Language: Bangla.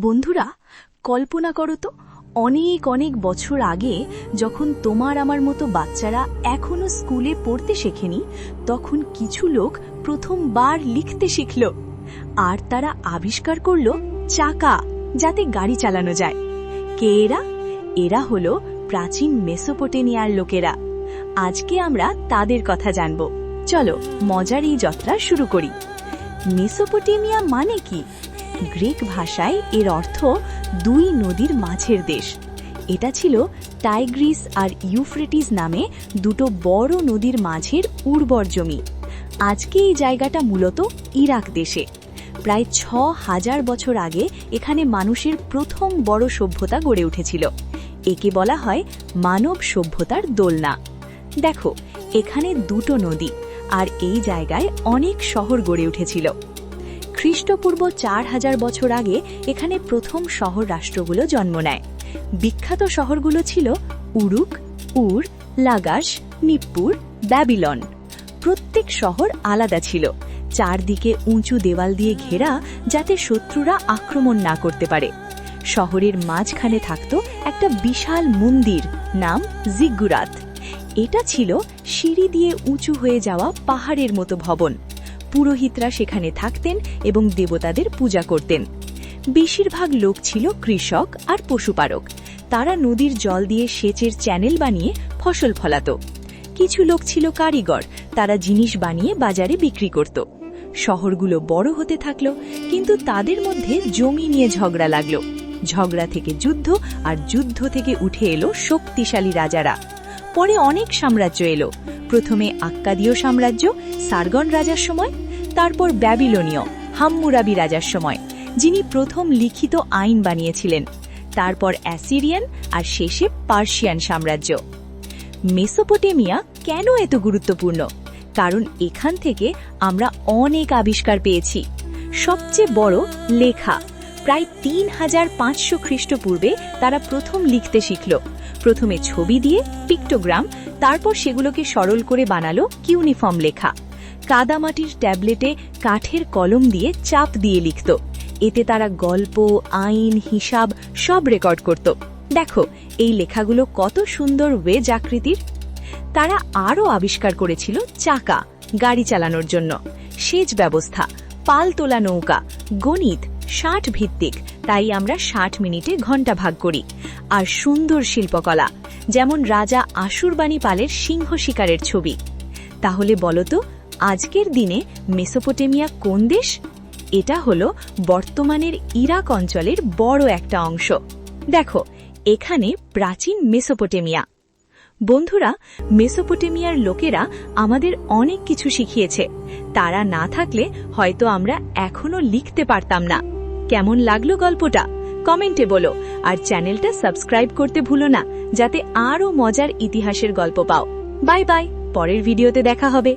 বন্ধুরা, কল্পনা করো তো অনেক অনেক বছর আগে যখন তোমার আমার মতো বাচ্চারা এখনো স্কুলে পড়তে শেখেনি, তখন কিছু লোক প্রথমবার লিখতে শিখল। আর তারা আবিষ্কার করল চাকা, যাতে গাড়ি চালানো যায়। কে এরা? এরা হলো প্রাচীন মেসোপটেমিয়ার লোকেরা। আজকে আমরা তাদের কথা জানব। চলো মজার এই যাত্রা শুরু করি। মেসোপটেমিয়া মানে কি? গ্রিক ভাষায় এর অর্থ দুই নদীর মাঝের দেশ। এটা ছিল টাইগ্রিস আর ইউফ্রেটিস নামে দুটো বড় নদীর মাঝের উর্বর জমি। আজকে এই জায়গাটা মূলত ইরাক দেশে। প্রায় ৬,০০০ বছর আগে এখানে মানুষের প্রথম বড় সভ্যতা গড়ে উঠেছিল। একে বলা হয় মানব সভ্যতার দোলনা। দেখো, এখানে দুটো নদী, আর এই জায়গায় অনেক শহর গড়ে উঠেছিল। খ্রিস্টপূর্ব ৪,০০০ বছর আগে এখানে প্রথম শহর রাষ্ট্রগুলো জন্ম নেয়। বিখ্যাত শহরগুলো ছিল উরুক, উর, লাগাস, নিপ্পুর, ব্যাবিলন। প্রত্যেক শহর আলাদা ছিল, চারদিকে উঁচু দেওয়াল দিয়ে ঘেরা, যাতে শত্রুরা আক্রমণ না করতে পারে। শহরের মাঝখানে থাকত একটা বিশাল মন্দির, নাম জিগ্গুরাত। এটা ছিল সিঁড়ি দিয়ে উঁচু হয়ে যাওয়া পাহাড়ের মতো ভবন। পুরোহিতরা সেখানে থাকতেন এবং দেবতাদের পূজা করতেন। বেশিরভাগ লোক ছিল কৃষক আর পশুপালক। তারা নদীর জল দিয়ে সেচের চ্যানেল বানিয়ে ফসল ফলাত। কিছু লোক ছিল কারিগর, তারা জিনিস বানিয়ে বাজারে বিক্রি করত। শহরগুলো বড় হতে থাকলো, কিন্তু তাদের মধ্যে জমি নিয়ে ঝগড়া লাগলো। ঝগড়া থেকে যুদ্ধ, আর যুদ্ধ থেকে উঠে এলো শক্তিশালী রাজারা। পরে অনেক সাম্রাজ্য এলো। প্রথমে আক্কাদীয় সাম্রাজ্য সারগন রাজার সময়, তারপর ব্যাবিলনীয় হাম্মুরাবি রাজার সময়, যিনি প্রথম লিখিত আইন বানিয়েছিলেন। তারপর অ্যাসিরিয়ান, আর শেষে পার্সিয়ান সাম্রাজ্য। মেসোপটেমিয়া কেন এত গুরুত্বপূর্ণ? কারণ এখান থেকে আমরা অনেক আবিষ্কার পেয়েছি। সবচেয়ে বড় লেখা। প্রায় ৩৫০০ খ্রিস্টপূর্বে তারা প্রথম লিখতে শিখল। প্রথমে ছবি দিয়ে, পিক্টোগ্রাম, তারপর সেগুলোকে সরল করে বানালো কিউনিফর্ম লেখা। কাদামাটির ট্যাবলেটে কাঠের কলম দিয়ে চাপ দিয়ে লিখত। এতে তারা গল্প, আইন, হিসাব সব রেকর্ড করত। দেখো, এই লেখাগুলো কত সুন্দর ওয়েজ আকৃতির। তারা আরও আবিষ্কার করেছিল চাকা, গাড়ি চালানোর জন্য, সেচ ব্যবস্থা, পাল তোলা নৌকা, গণিত ৬০ ভিত্তিক, তাই আমরা ৬০ মিনিটে ঘন্টা ভাগ করি। আর সুন্দর শিল্পকলা, যেমন রাজা আশুরবাণীপালের সিংহ শিকারের ছবি। তাহলে বলতো, আজকের দিনে মেসোপটেমিয়া কোন দেশ? এটা হলো বর্তমানের ইরাক অঞ্চলের বড় একটা অংশ। দেখো, এখানে প্রাচীন মেসোপটেমিয়া। বন্ধুরা, মেসোপটেমিয়ার লোকেরা আমাদের অনেক কিছু শিখিয়েছে। তারা না থাকলে হয়তো আমরা এখনো লিখতে পারতাম না। কেমন লাগলো গল্পটা? কমেন্টে বলো, আর চ্যানেলটা সাবস্ক্রাইব করতে ভুলো না, যাতে আরও মজার ইতিহাসের গল্প পাও। বাই বাই, পরের ভিডিওতে দেখা হবে।